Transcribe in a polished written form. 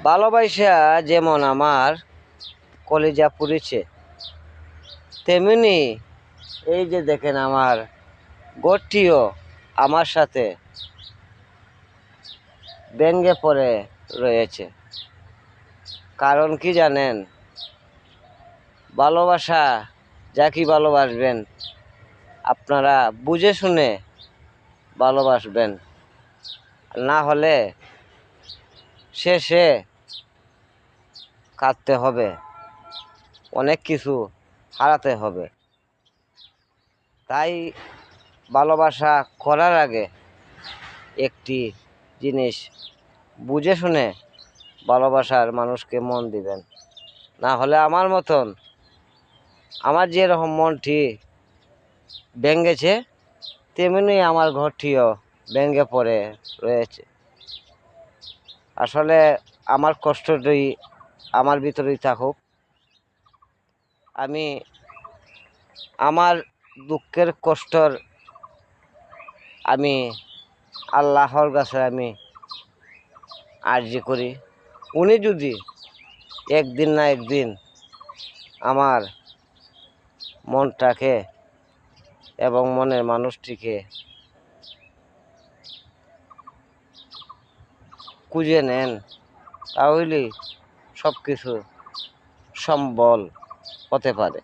ভালোবাসা যেমন আমার কলিজা পুড়েছে, তেমনি এই যে দেখেন আমার ঘরটিও আমার সাথে ভেঙে পড়ে রয়েছে। কারণ কি জানেন? ভালোবাসা যাকে ভালোবাসবেন আপনারা বুঝে শুনে ভালোবাসবেন, না হলে শেষে কাঁদতে হবে, অনেক কিছু হারাতে হবে। তাই ভালোবাসা করার আগে একটি জিনিস বুঝে শুনে ভালোবাসার মানুষকে মন দিবেন, না হলে আমার মতন আমার যেরকম মনটি ভেঙেছে তেমনি আমার ঘরটিও ভেঙে পড়ে রয়েছে। আসলে আমার কষ্টটি আমার ভিতরেই থাকুক, আমি আমার দুঃখের কষ্টর আমি আল্লাহর কাছে আমি আরজি করি। উনি যদি একদিন না একদিন আমার মনটাকে এবং মনের মানুষটিকে খুঁজে নেন, তাহলেই সব কিছু সম্বল হতে পারে।